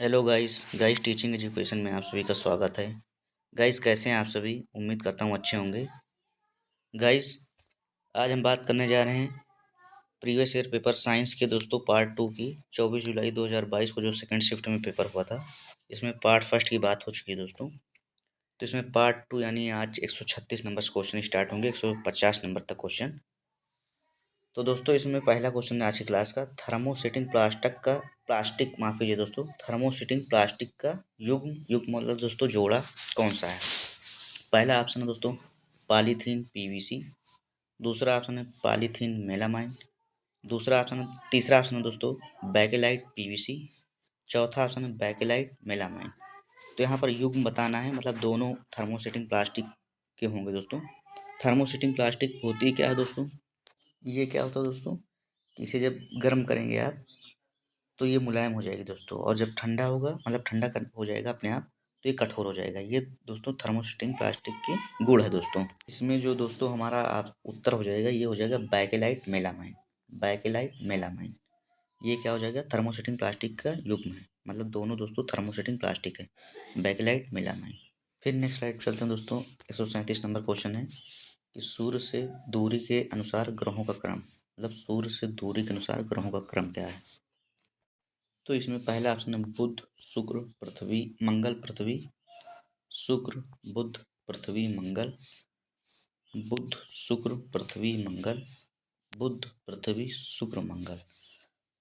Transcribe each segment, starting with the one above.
Hello guys guys teaching education में आप सभी का स्वागत है। गाइस कैसे हैं आप सभी? उम्मीद करता हूँ अच्छे होंगे। गाइस आज हम बात करने जा रहे हैं प्रीवियस ईयर पेपर साइंस के दोस्तों पार्ट 2 की। 24 जुलाई 2022 को जो सेकंड शिफ्ट में पेपर हुआ था, इसमें पार्ट फर्स्ट की बात हो चुकी है दोस्तों। तो इसमें पार्ट 2 यानी आज 136 नंबर से क्वेश्चन स्टार्ट होंगे, 150 नंबर तक क्वेश्चन। तो दोस्तों इसमें पहला क्वेश्चन है आज की क्लास का, थर्मोसेटिंग प्लास्टिक का युग्म मतलब दोस्तों जोड़ा कौन सा है? पहला ऑप्शन है दोस्तों पॉलीथीन पीवीसी, दूसरा ऑप्शन है पॉलीथीन मेलामाइन, तीसरा ऑप्शन है दोस्तों बैकेलाइट पीवीसी, चौथा ऑप्शन है बैकेलाइट मेलामाइन। तो यहाँ पर युग्म बताना है, मतलब दोनों थर्मोसेटिंग प्लास्टिक के होंगे दोस्तों। थर्मोसेटिंग प्लास्टिक होती क्या है दोस्तों? ये क्या होता है दोस्तों कि इसे जब गर्म करेंगे आप तो ये मुलायम हो जाएगी दोस्तों, और जब ठंडा होगा मतलब हो जाएगा अपने आप, तो ये कठोर हो जाएगा। ये दोस्तों थर्मोसेटिंग प्लास्टिक के गुण है दोस्तों। इसमें जो दोस्तों हमारा आप उत्तर हो जाएगा, ये हो जाएगा बैकेलाइट मेलामाइन। बैकेलाइट मेलामाइन ये क्या हो जाएगा? थर्मोसेटिंग प्लास्टिक का युग्म है, मतलब दोनों दोस्तों थर्मोसेटिंग प्लास्टिक है, बैकेलाइट मेलामाइन। फिर नेक्स्ट स्लाइड चलते हैं दोस्तों। 137 नंबर क्वेश्चन है कि सूर्य से दूरी के अनुसार ग्रहों का क्रम, मतलब सूर्य से दूरी के अनुसार ग्रहों का क्रम क्या है? तो इसमें पहला ऑप्शन है बुध शुक्र पृथ्वी मंगल पृथ्वी, शुक्र बुध पृथ्वी मंगल, बुध शुक्र पृथ्वी मंगल, बुध पृथ्वी शुक्र मंगल।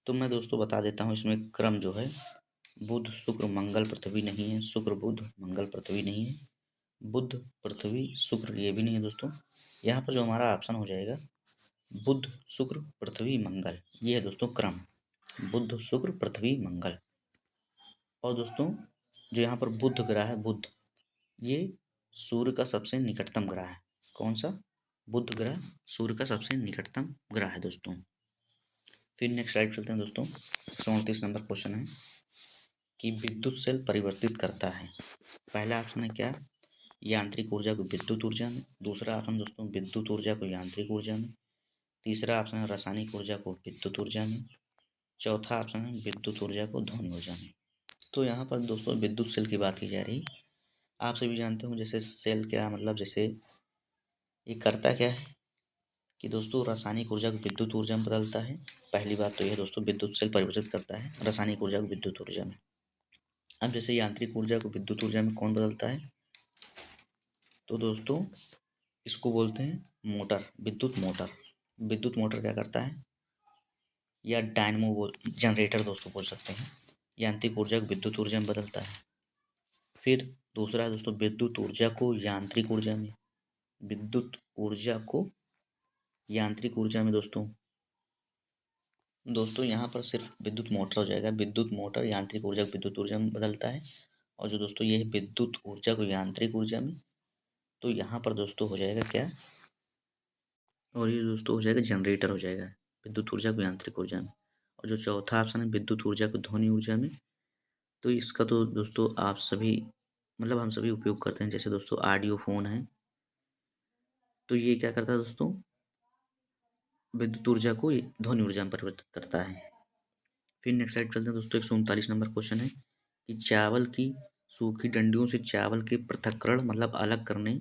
तो मैं दोस्तों बता देता हूँ, इसमें क्रम जो है बुध शुक्र मंगल पृथ्वी नहीं है, शुक्र बुध मंगल पृथ्वी नहीं है, बुध पृथ्वी शुक्र ये भी नहीं है दोस्तों। यहाँ पर जो हमारा ऑप्शन हो जाएगा बुध शुक्र पृथ्वी मंगल, ये है दोस्तों क्रम, बुध शुक्र पृथ्वी मंगल। और दोस्तों जो यहाँ पर बुध ग्रह है, बुध ये सूर्य का सबसे निकटतम ग्रह है। कौन सा? बुध ग्रह सूर्य का सबसे निकटतम ग्रह है दोस्तों। फिर नेक्स्ट स्लाइड चलते हैं दोस्तों। 34 नंबर क्वेश्चन है कि विद्युत सेल परिवर्तित करता है। पहला ऑप्शन है क्या? यांत्रिक ऊर्जा को विद्युत ऊर्जा में, दूसरा ऑप्शन दोस्तों विद्युत ऊर्जा को यांत्रिक ऊर्जा में, तीसरा ऑप्शन है रासायनिक ऊर्जा को विद्युत ऊर्जा में, चौथा ऑप्शन है विद्युत ऊर्जा को ध्वनि ऊर्जा में। तो यहाँ पर दोस्तों विद्युत सेल की बात की जा रही। आप सभी जानते हो जैसे सेल क्या मतलब, जैसे ये करता क्या है कि दोस्तों रासायनिक ऊर्जा को विद्युत ऊर्जा में बदलता है। पहली बात तो यह दोस्तों विद्युत सेल परिवर्तित करता है रासायनिक ऊर्जा को विद्युत ऊर्जा में। अब जैसे यांत्रिक ऊर्जा को विद्युत ऊर्जा में कौन बदलता है? तो दोस्तों इसको बोलते हैं मोटर, विद्युत मोटर। विद्युत मोटर क्या करता है, या डायनमो जनरेटर दोस्तों बोल सकते हैं, यांत्रिक ऊर्जा को विद्युत ऊर्जा में बदलता है। फिर दूसरा है दोस्तों विद्युत ऊर्जा को यांत्रिक ऊर्जा में, विद्युत ऊर्जा को यांत्रिक ऊर्जा में दोस्तों यहाँ पर सिर्फ विद्युत मोटर हो जाएगा। विद्युत मोटर यांत्रिक ऊर्जा को विद्युत ऊर्जा में बदलता है, और जो दोस्तों ये है विद्युत ऊर्जा को यांत्रिक ऊर्जा में, तो यहाँ पर दोस्तों हो जाएगा क्या, और ये दोस्तों हो जाएगा जनरेटर हो जाएगा, विद्युत ऊर्जा को यांत्रिक ऊर्जा में। और जो चौथा ऑप्शन है विद्युत ऊर्जा को ध्वनि ऊर्जा में, तो इसका तो दोस्तों आप सभी मतलब हम सभी उपयोग करते हैं। जैसे दोस्तों ऑडियो फोन है, तो ये क्या करता है दोस्तों, विद्युत ऊर्जा को ध्वनि ऊर्जा में परिवर्तित करता है। फिर नेक्स्ट स्लाइड चलते हैं दोस्तों। 139 नंबर क्वेश्चन है कि चावल की सूखी डंडियों से चावल के पृथक्करण मतलब अलग करने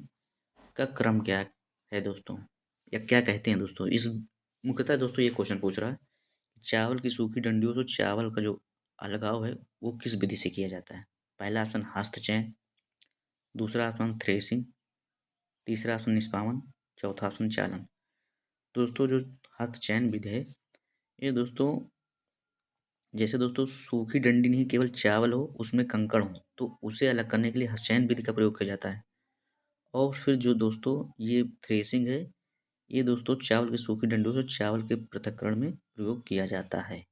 का क्रम क्या है दोस्तों, या क्या कहते हैं दोस्तों? इस मुख्यतः दोस्तों ये क्वेश्चन पूछ रहा है चावल की सूखी डंडियों से चावल का जो अलगाव है वो किस विधि से किया जाता है? पहला ऑप्शन हस्तचयन, दूसरा ऑप्शन थ्रेसिंग, तीसरा ऑप्शन निष्पावन, चौथा ऑप्शन चालन। दोस्तों जो हस्तचयन विधि है, ये दोस्तों जैसे दोस्तों सूखी डंडी नहीं केवल चावल हो उसमें कंकड़ हो, तो उसे अलग करने के लिए हस्तचयन विधि का प्रयोग किया जाता है। और फिर जो दोस्तों ये थ्रेसिंग है, ये दोस्तों चावल की सूखी डंडियों से चावल के पृथक्करण में प्रयोग किया जाता है।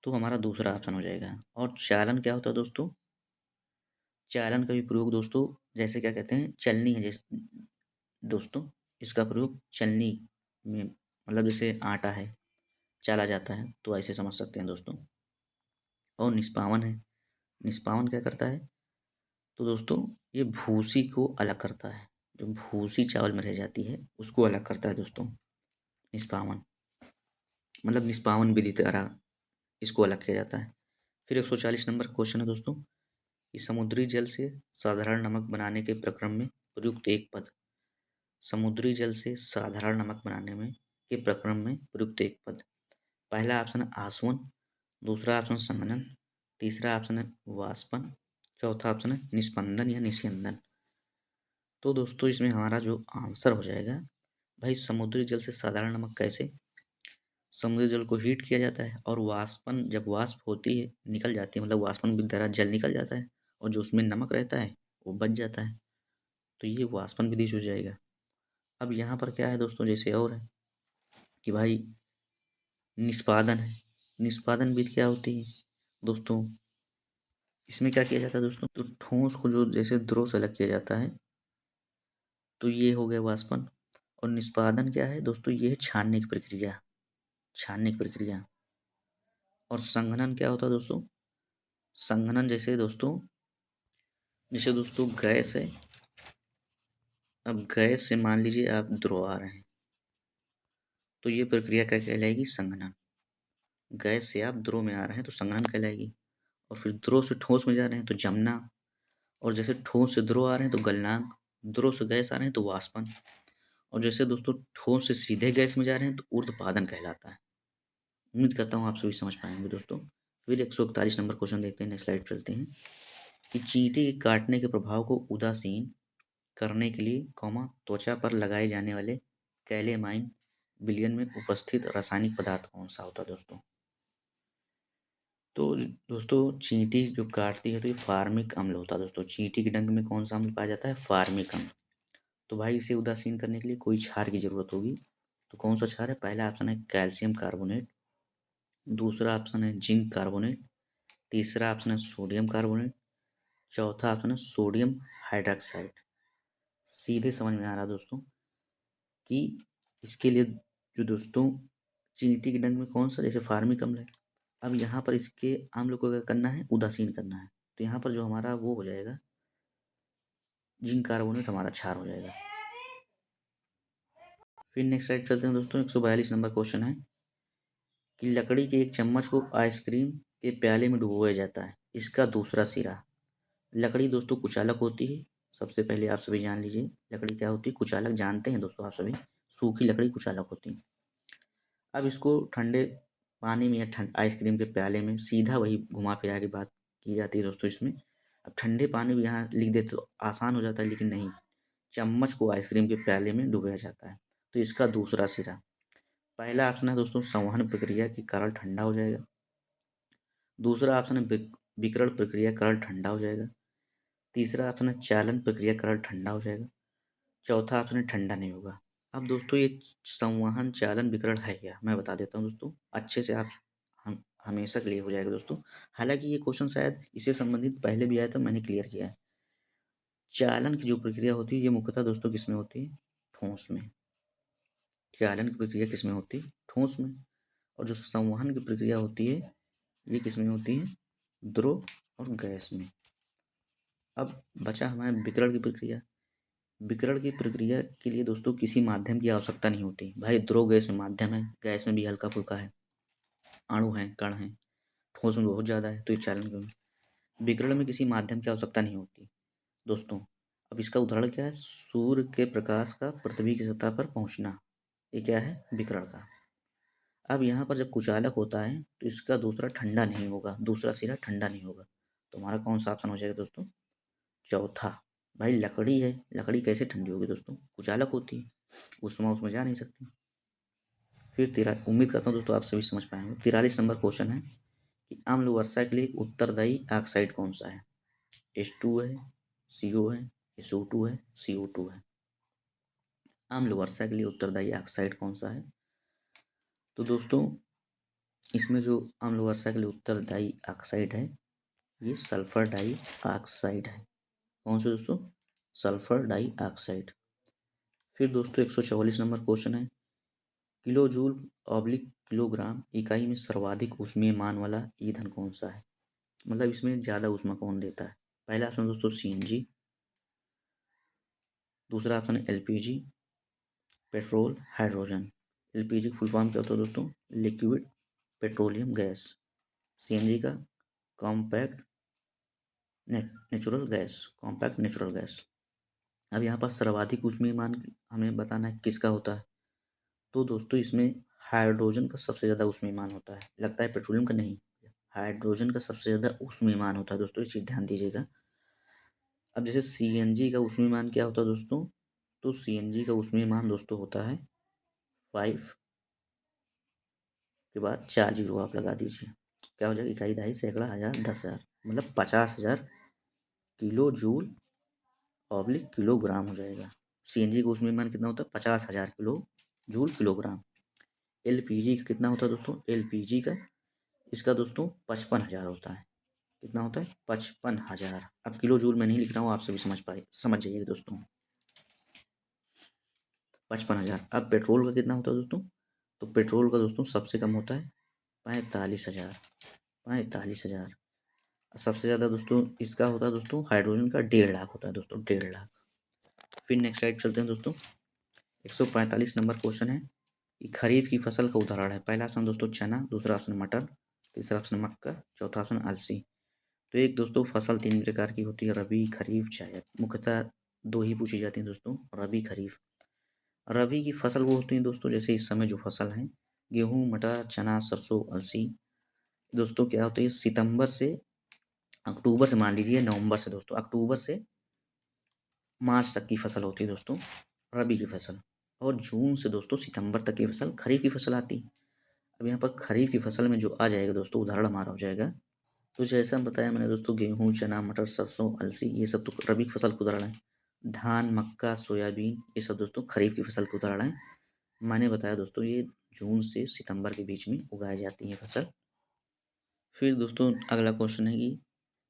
तो हमारा दूसरा ऑप्शन हो जाएगा। और चालन क्या होता है दोस्तों? चालन का भी प्रयोग दोस्तों जैसे क्या कहते हैं, चलनी है जैसे दोस्तों, इसका प्रयोग चलनी में मतलब जैसे आटा है चाला जाता है, तो ऐसे समझ सकते हैं दोस्तों। और निष्पावन है, निष्पावन क्या करता है? तो दोस्तों ये भूसी को अलग करता है, जो भूसी चावल में रह जाती है उसको अलग करता है दोस्तों निष्पावन, मतलब निष्पावन विधि द्वारा इसको अलग किया जाता है। फिर 140 नंबर क्वेश्चन है दोस्तों कि समुद्री जल से साधारण नमक बनाने के प्रक्रम में प्रयुक्त एक पद। समुद्री जल से साधारण नमक बनाने में के प्रक्रम में प्रयुक्त एक पद। पहला ऑप्शन है आसवन, दूसरा ऑप्शन संघनन, तीसरा ऑप्शन है वाष्पन, चौथा ऑप्शन है निस्पंदन या निस्यंदन। तो दोस्तों इसमें हमारा जो आंसर हो जाएगा, भाई समुद्री जल से साधारण नमक कैसे, समुद्री जल को हीट किया जाता है और वाष्पन जब वाष्प होती है निकल जाती है, मतलब वाष्पन विधि द्वारा जल निकल जाता है और जो उसमें नमक रहता है वो बच जाता है। तो ये वाष्पन विधि से हो जाएगा। अब यहाँ पर क्या है दोस्तों, जैसे और है कि भाई निष्पादन है। निष्पादन विधि क्या होती है दोस्तों, इसमें क्या किया जाता है दोस्तों, तो ठोस को जो जैसे द्रव से अलग किया जाता है, तो ये हो गया वाष्पन। और निष्पादन क्या है दोस्तों, ये है छानने की प्रक्रिया, छानने की प्रक्रिया। और संघनन क्या होता है दोस्तों, संघनन जैसे दोस्तों गैस है, अब गैस से मान लीजिए आप द्रव आ रहे हैं, तो ये प्रक्रिया क्या कहलाएगी, संघनन। गैस से आप द्रव में आ रहे हैं तो संघनन कहलाएगी। और फिर द्रव से ठोस में जा रहे हैं तो जमना, और जैसे ठोस से द्रव आ रहे हैं तो गलनांक, द्रव से गैस आ रहे हैं तो वाष्पन, और जैसे दोस्तों ठोस से सीधे गैस में जा रहे हैं तो ऊर्ध्वपादन कहलाता है। उम्मीद करता हूँ आप सभी समझ पाएंगे दोस्तों। फिर 141 नंबर क्वेश्चन देखते हैं, नेक्स्ट स्लाइड चलते हैं कि चींटी के काटने के प्रभाव को उदासीन करने के लिए त्वचा पर लगाए जाने वाले कैलेमाइन विलयन में उपस्थित रासायनिक पदार्थ कौन सा होता है दोस्तों। तो दोस्तों चींटी जो काटती है तो ये फार्मिक अम्ल होता है दोस्तों। चींटी के डंक में कौन सा अम्ल पाया जाता है, फार्मिक अम्ल। तो भाई इसे उदासीन करने के लिए कोई क्षार की जरूरत होगी। तो कौन सा क्षार है, पहला ऑप्शन है कैल्शियम कार्बोनेट, दूसरा ऑप्शन है जिंक कार्बोनेट, तीसरा ऑप्शन है सोडियम कार्बोनेट, चौथा ऑप्शन है सोडियम हाइड्रोक्साइड। सीधे समझ में आ रहा दोस्तों कि इसके लिए जो दोस्तों चींटी के डंक में कौन सा, जैसे फार्मिक अम्ल है, अब यहाँ पर इसके अम्ल को क्या करना है, उदासीन करना है। तो यहाँ पर जो हमारा वो हो जाएगा जिंक कार्बोनेट हमारा क्षार हो जाएगा। फिर नेक्स्ट स्लाइड चलते हैं दोस्तों, 142 नंबर क्वेश्चन है कि लकड़ी के एक चम्मच को आइसक्रीम के प्याले में डुबोया जाता है, इसका दूसरा सिरा। लकड़ी दोस्तों कुचालक होती है, सबसे पहले आप सभी जान लीजिए लकड़ी क्या होती है, कुचालक जानते हैं दोस्तों आप सभी, सूखी लकड़ी कुचालक होती है। अब इसको ठंडे पानी में या आइसक्रीम के प्याले में, सीधा वही घुमा फिरा की बात की जाती है दोस्तों इसमें। अब ठंडे पानी में यहाँ लिख देते तो आसान हो जाता है, लेकिन नहीं, चम्मच को आइसक्रीम के प्याले में डुबाया जाता है, तो इसका दूसरा सिरा। पहला ऑप्शन है दोस्तों संवहन प्रक्रिया के कारण ठंडा हो जाएगा, दूसरा ऑप्शन है विकर्ण प्रक्रिया कारण ठंडा हो जाएगा, तीसरा ऑप्शन है चालन प्रक्रिया कारण ठंडा हो जाएगा, चौथा ऑप्शन है ठंडा नहीं होगा। अब दोस्तों ये संवहन चालन विकर्ण है क्या, मैं बता देता हूँ दोस्तों, अच्छे से आप हम हमेशा क्लियर हो जाएगा दोस्तों। हालांकि ये क्वेश्चन शायद इससे संबंधित पहले भी आया था, मैंने क्लियर किया है। चालन की जो प्रक्रिया होती है ये मुख्यतः दोस्तों किसमें होती है, ठोस में। चालन की प्रक्रिया किसमें होती है, ठोस में। और जो संवहन की प्रक्रिया होती है ये किसमें होती है, द्रव और गैस में। अब बचा हमारे विकर्ण की प्रक्रिया। विकर्ण की प्रक्रिया के लिए दोस्तों किसी माध्यम की आवश्यकता नहीं होती भाई, द्रव गैस में माध्यम है, गैस में भी हल्का फुल्का है, अणु है, कण है, ठोस में बहुत ज़्यादा है, तो ये चालन क्यों। विकर्ण में किसी माध्यम की आवश्यकता नहीं होती दोस्तों। अब इसका उदाहरण क्या है, सूर्य के प्रकाश का पृथ्वी की सतह पर पहुंचना, ये क्या है, विकर्ण का। अब यहाँ पर जब कुचालक होता है तो इसका दूसरा ठंडा नहीं होगा, दूसरा सिरा ठंडा नहीं होगा। तो हमारा कौन सा ऑप्शन हो जाएगा दोस्तों, चौथा। भाई लकड़ी है, लकड़ी कैसे ठंडी होगी दोस्तों, कुचालक होती है, उसमें उसमें जा नहीं सकती। फिर उम्मीद करता हूँ दोस्तों आप सभी समझ पाएंगे। 43 नंबर क्वेश्चन है कि अम्ल वर्षा के लिए उत्तरदायी ऑक्साइड कौन सा है, H2 है, CO है, SO2 है, CO2 है। अम्ल वर्षा के लिए उत्तरदायी ऑक्साइड कौन सा है, तो दोस्तों इसमें जो अम्ल वर्षा के लिए उत्तरदायी ऑक्साइड है ये सल्फर डाई ऑक्साइड है। कौन सा दोस्तों, सल्फर डाई ऑक्साइड। फिर दोस्तों 144 नंबर क्वेश्चन है, किलो जूल ऑब्लिक किलोग्राम इकाई में सर्वाधिक ऊष्मीय मान वाला ईंधन कौन सा है, मतलब इसमें ज़्यादा ऊष्मा कौन देता है। पहला ऑप्शन दोस्तों CNG, दूसरा ऑप्शन है LPG, petrol, hydrogen. LPG full form क्या होता है दोस्तों, लिक्विड पेट्रोलियम गैस। CNG का compact natural gas, compact natural gas. अब यहाँ पर सर्वाधिक ऊष्मीयमान हमें बताना है किसका होता है, तो दोस्तों इसमें हाइड्रोजन का सबसे ज़्यादा ऊष्मीयमान होता है, लगता है पेट्रोलियम का नहीं, हाइड्रोजन का सबसे ज़्यादा ऊष्मीयमान होता है दोस्तों, ये चीज़ ध्यान दीजिएगा। अब जैसे सीएनजी का ऊष्मीयमान क्या होता है दोस्तों, तो सीएनजी का ऊष्मीयमान दोस्तों होता है 5 के बाद 4 जीरो आप लगा दीजिए, क्या हो जाएगा, इकाई, दहाई, सैकड़ा, हज़ार, 10,000, मतलब 50,000 किलो जूल ऑब्लिक किलोग्राम हो जाएगा। सीएनजी का ऊष्मीयमान कितना होता है, 50,000 किलो जूल किलोग्राम। एलपीजी का कितना होता है दोस्तों, एलपीजी का इसका दोस्तों 55,000 होता है, कितना होता है, 55,000। अब किलो जूल में नहीं लिख रहा हूँ, आप सभी समझ जाइएगा दोस्तों, 55,000। अब पेट्रोल का कितना होता है दोस्तों, तो पेट्रोल का दोस्तों सबसे कम होता है 45,000, 45,000। सबसे ज़्यादा दोस्तों इसका होता है दोस्तों, हाइड्रोजन का 1.5 लाख होता है दोस्तों, 1.5 लाख। फिर नेक्स्ट स्लाइड चलते हैं दोस्तों। 145 नंबर क्वेश्चन है कि खरीफ की फसल का उदाहरण है। पहला ऑप्शन दोस्तों चना, दूसरा ऑप्शन मटर, तीसरा ऑप्शन मक्का, चौथा ऑप्शन अलसी। तो एक दोस्तों फसल 3 प्रकार की होती है, रबी, खरीफ, जायद। मुख्यतः 2 ही पूछी जाती हैं दोस्तों, रबी, खरीफ। रबी की फसल वो होती है दोस्तों, जैसे इस समय जो फसल है, गेहूँ, मटर, चना, सरसों, अलसी। दोस्तों क्या होती है, सितंबर से अक्टूबर से, मान लीजिए नवंबर से दोस्तों, अक्टूबर से मार्च तक की फसल होती है दोस्तों रबी की फसल, और जून से दोस्तों सितंबर तक की फसल खरीफ की फसल आती है। अब यहाँ पर खरीफ की फसल में जो आ जाएगा दोस्तों, उदाहरण हमारा हो जाएगा, तो जैसा बताया मैंने दोस्तों, गेहूँ, चना, मटर, सरसों, अलसी, ये सब तो रबी की फसल के उदाहरण है। धान, मक्का, सोयाबीन, ये सब दोस्तों खरीफ की फसल के उदाहरण है। मैंने बताया दोस्तों ये जून से सितंबर के बीच में उगाई जाती है फसल। फिर दोस्तों अगला क्वेश्चन है कि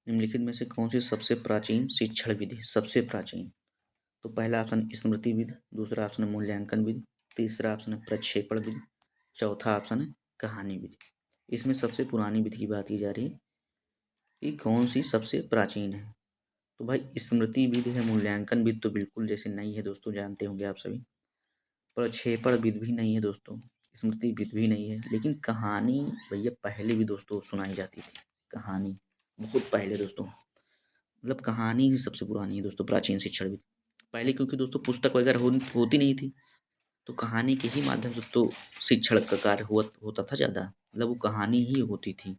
निम्नलिखित में से कौन सी सबसे प्राचीन शिक्षण विधि, सबसे प्राचीन, तो पहला ऑप्शन स्मृति विधि, दूसरा ऑप्शन है मूल्यांकन विधि, तीसरा ऑप्शन है प्रक्षेपण विधि, चौथा ऑप्शन है कहानी विधि। इसमें सबसे पुरानी विधि की बात की जा रही है कि कौन सी सबसे प्राचीन है, तो भाई स्मृति विधि है, मूल्यांकन विधि तो बिल्कुल जैसे नहीं है दोस्तों, जानते होंगे आप सभी। प्रक्षेपण विधि भी नहीं है दोस्तों, स्मृति विधि भी नहीं है, लेकिन कहानी भैया पहले भी दोस्तों सुनाई जाती थी, कहानी बहुत पहले दोस्तों, मतलब कहानी ही सबसे पुरानी है दोस्तों प्राचीन शिक्षण विधि। पहले क्योंकि दोस्तों पुस्तक वगैरह होती नहीं थी, तो कहानी के ही माध्यम से तो शिक्षण का कार्य होता था ज़्यादा, मतलब वो कहानी ही होती थी।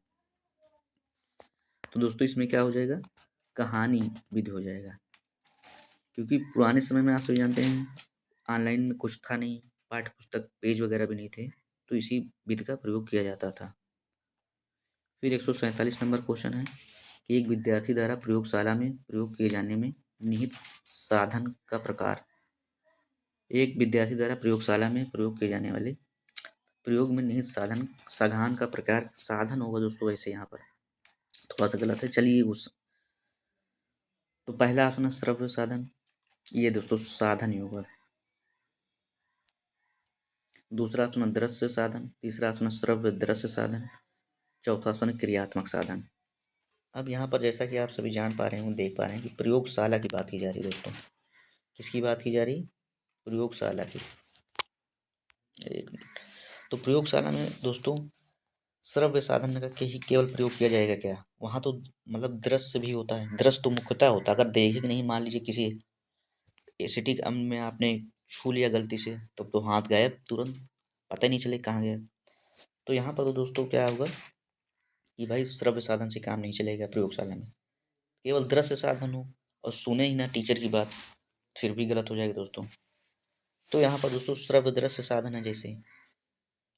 तो दोस्तों इसमें क्या हो जाएगा, कहानी विधि हो जाएगा, क्योंकि पुराने समय में आप सभी जानते हैं ऑनलाइन में कुछ था नहीं, पाठ्य पुस्तक पेज वगैरह भी नहीं थे, तो इसी विधि का प्रयोग किया जाता था। फिर 147 नंबर क्वेश्चन है कि एक विद्यार्थी द्वारा प्रयोगशाला में प्रयोग किए जाने में निहित साधन का प्रकार। एक विद्यार्थी द्वारा प्रयोगशाला में प्रयोग किए जाने वाले प्रयोग में निहित साधन, साधन का प्रकार, साधन होगा दोस्तों वैसे यहाँ पर थोड़ा सा गलत है, चलिए उस, तो पहला ऑप्शन है श्रव्य साधन, ये दोस्तों साधन ही होगा। दूसरा ऑप्शन है दृश्य साधन, तीसरा ऑप्शन है श्रव्य दृश्य साधन, चौथा ऑप्शन है क्रियात्मक साधन। अब यहाँ पर जैसा कि आप सभी जान पा रहे हैं, देख पा रहे हैं कि प्रयोगशाला की बात की जा रही है दोस्तों, किसकी बात की जा रही, प्रयोगशाला की। एक मिनट, तो प्रयोगशाला में दोस्तों श्रव्य साधन का ही केवल प्रयोग किया जाएगा क्या, वहाँ तो मतलब दृश्य भी होता है, दृश्य तो मुख्यतः होता है, अगर देखे कि नहीं, मान लीजिए किसी एसिटिक अम्ल में आपने छू लिया गलती से, तब तो हाथ गायब तुरंत, पता ही नहीं चले कहाँ गया। तो यहाँ पर तो दोस्तों क्या होगा कि भाई श्रव्य साधन से काम नहीं चलेगा प्रयोगशाला में, केवल दृश्य साधन हो और सुने ही ना टीचर की बात, फिर भी गलत हो जाएगा दोस्तों। तो यहाँ पर दोस्तों श्रव्य दृश्य साधन है जैसे,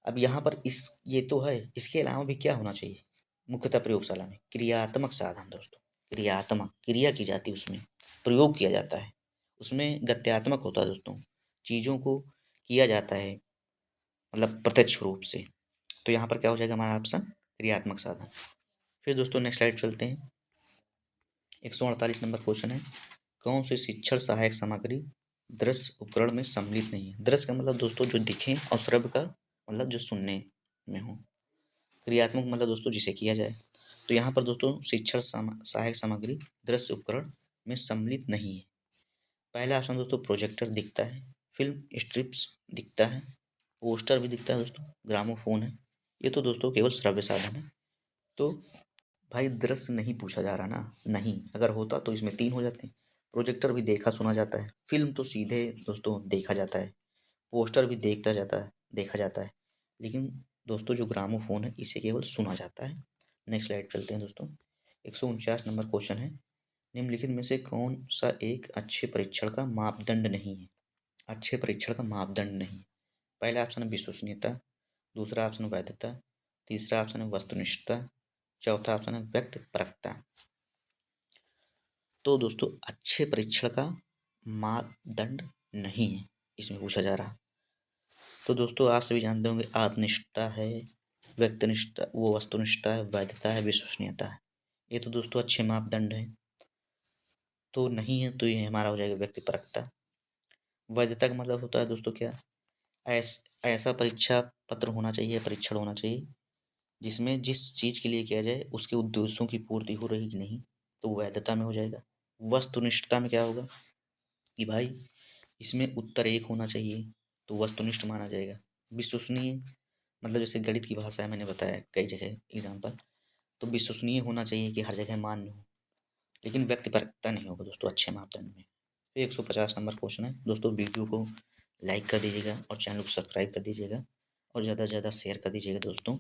अब यहाँ पर इस ये तो है, इसके अलावा भी क्या होना चाहिए मुख्यतः प्रयोगशाला में, क्रियात्मक साधन दोस्तों, क्रियात्मक, क्रिया की जाती है उसमें, प्रयोग किया जाता है, उसमें गत्यात्मक होता है दोस्तों, चीज़ों को किया जाता है मतलब प्रत्यक्ष रूप से। तो यहाँ पर क्या हो जाएगा हमारा ऑप्शन क्रियात्मक साधन। फिर दोस्तों नेक्स्ट स्लाइड चलते हैं। 148 नंबर क्वेश्चन है, कौन सी शिक्षण सहायक सामग्री दृश्य उपकरण में सम्मिलित नहीं है। दृश्य का मतलब दोस्तों जो दिखे, और श्रव्य का मतलब जो सुनने में हो, क्रियात्मक मतलब दोस्तों जिसे किया जाए। तो यहाँ पर दोस्तों शिक्षण सहायक सामग्री दृश्य उपकरण में सम्मिलित नहीं है। पहला ऑप्शन दोस्तों प्रोजेक्टर दिखता है, फिल्म स्ट्रिप्स दिखता है, पोस्टर भी दिखता है दोस्तों, ग्रामोफोन है, ये तो दोस्तों केवल श्रव्य साधन है। तो भाई दृश्य नहीं पूछा जा रहा ना, नहीं, अगर होता तो इसमें 3 हो जाते। प्रोजेक्टर भी देखा सुना जाता है, फिल्म तो सीधे दोस्तों देखा जाता है, पोस्टर भी देखा जाता है, लेकिन दोस्तों जो ग्रामोफोन है इसे केवल सुना जाता है। नेक्स्ट स्लाइड चलते हैं दोस्तों। 149 नंबर क्वेश्चन है, निम्नलिखित में से कौन सा एक अच्छे परीक्षण का मापदंड नहीं है? अच्छे परीक्षण का मापदंड नहीं है। पहला ऑप्शन है विश्वसनीयता, दूसरा ऑप्शन है वैधता, तीसरा ऑप्शन है वस्तुनिष्ठता, चौथा ऑप्शन है व्यक्तिपरकता। तो दोस्तों अच्छे परीक्षण का मापदंड नहीं है इसमें पूछा जा रहा। तो दोस्तों आप सभी जानते होंगे आत्मनिष्ठता है, व्यक्तिनिष्ठता, वो वस्तुनिष्ठता है, वैधता है, विश्वसनीयता है। ये तो दोस्तों अच्छे मापदंड है, तो नहीं है तो ये हमारा हो जाएगा व्यक्तिपरकता। वैधता का मतलब होता है दोस्तों क्या, ऐसा परीक्षा पत्र होना चाहिए, परीक्षण होना चाहिए जिसमें जिस चीज़ के लिए किया जाए उसके उद्देश्यों की पूर्ति हो रही कि नहीं, तो वैधता में हो जाएगा। वस्तुनिष्ठता में क्या होगा कि भाई इसमें उत्तर एक होना चाहिए, तो वस्तुनिष्ठ माना जाएगा। विश्वसनीय मतलब जैसे गणित की भाषा है, मैंने बताया कई जगह एग्जाम्पल, तो विश्वसनीय होना चाहिए कि हर जगह मान्य हो, लेकिन व्यक्तिपरकता नहीं होगा दोस्तों अच्छे मापदंड में। तो 150 नंबर क्वेश्चन है दोस्तों, वीडियो को लाइक कर दीजिएगा और चैनल को सब्सक्राइब कर दीजिएगा और ज़्यादा से ज़्यादा शेयर कर दीजिएगा दोस्तों।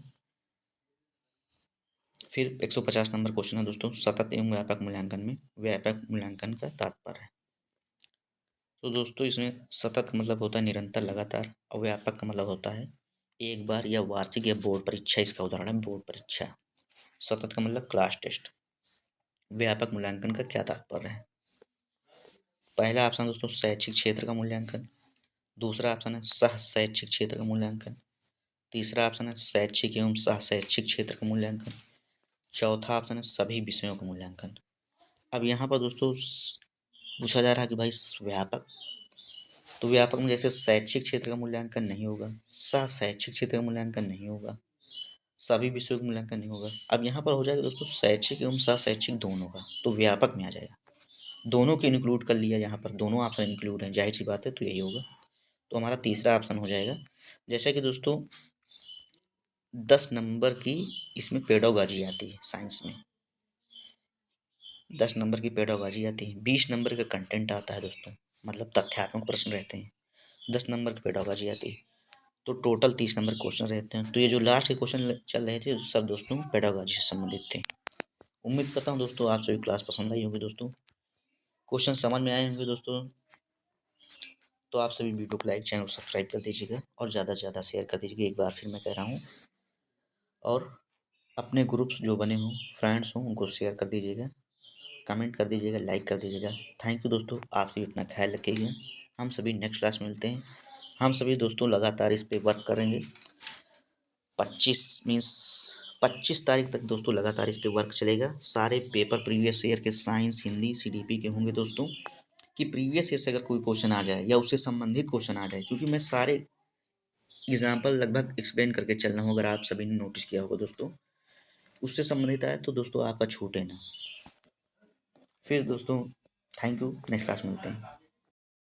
फिर 150 नंबर क्वेश्चन है दोस्तों, सतत एवं व्यापक मूल्यांकन में व्यापक मूल्यांकन का तात्पर्य है। तो दोस्तों इसमें सतत का मतलब होता है निरंतर, लगातार, और व्यापक का मतलब होता है एक बार या वार्षिक या बोर्ड परीक्षा, इसका उदाहरण है बोर्ड परीक्षा। सतत का मतलब क्लास टेस्ट। व्यापक मूल्यांकन का क्या तात्पर्य है? पहला ऑप्शन दोस्तों शैक्षिक क्षेत्र का मूल्यांकन, दूसरा ऑप्शन है सह शैक्षिक क्षेत्र का मूल्यांकन, तीसरा ऑप्शन है शैक्षिक एवं सह शैक्षिक क्षेत्र का मूल्यांकन, चौथा ऑप्शन है सभी विषयों का मूल्यांकन। अब यहाँ पर दोस्तों पूछा जा रहा है कि भाई व्यापक, तो व्यापक में जैसे शैक्षिक क्षेत्र का मूल्यांकन नहीं होगा, सह शैक्षिक क्षेत्र का मूल्यांकन नहीं होगा, सभी विषयों का मूल्यांकन नहीं होगा। अब यहाँ पर हो जाएगा दोस्तों शैक्षिक एवं सह शैक्षिक दोनों का, तो व्यापक में आ जाएगा। दोनों को इंक्लूड कर लिया, यहाँ पर दोनों ऑप्शन इंक्लूड है, जाहिर सी बात है, तो यही होगा। तो हमारा तीसरा ऑप्शन हो जाएगा। जैसे कि दोस्तों 10 नंबर की इसमें पेडागॉजी आती है साइंस में, 10 नंबर की पेडागॉजी आती है, 20 नंबर का कंटेंट आता है दोस्तों, मतलब तथ्यात्मक प्रश्न रहते हैं, 10 नंबर की पेडागॉजी आती है, तो टोटल 30 नंबर क्वेश्चन रहते हैं। तो ये जो लास्ट के क्वेश्चन चल रहे थे सब दोस्तों पेडागॉजी से संबंधित थे। उम्मीद करता हूँ दोस्तों आप सभी क्लास पसंद आई होगी दोस्तों, क्वेश्चन समझ में आए होंगे दोस्तों। तो आप सभी वीडियो को लाइक, चैनल को सब्सक्राइब कर दीजिएगा और ज़्यादा से ज़्यादा शेयर कर दीजिएगा, एक बार फिर मैं कह रहा हूँ। और अपने ग्रुप्स जो बने हों, फ्रेंड्स हों, उनको शेयर कर दीजिएगा, कमेंट कर दीजिएगा, लाइक कर दीजिएगा। थैंक यू दोस्तों, आप सभी अपना ख्याल रखिएगा। हम सभी नेक्स्ट क्लास में मिलते हैं। हम सभी दोस्तों लगातार इस पे वर्क करेंगे। 25 तारीख तक दोस्तों लगातार इस पे वर्क चलेगा। सारे पेपर प्रीवियस ईयर के साइंस, हिंदी, सीडीपी के होंगे दोस्तों, कि प्रीवियस ईयर से अगर कोई क्वेश्चन आ जाए या उससे संबंधित क्वेश्चन आ जाए, क्योंकि मैं सारे एग्जाम्पल लगभग एक्सप्लेन करके चल रहा हूँ, अगर आप सभी ने नोटिस किया होगा दोस्तों, उससे संबंधित आए तो दोस्तों आपका छूटे ना। फिर दोस्तों थैंक यू, नेक्स्ट क्लास में मिलते हैं।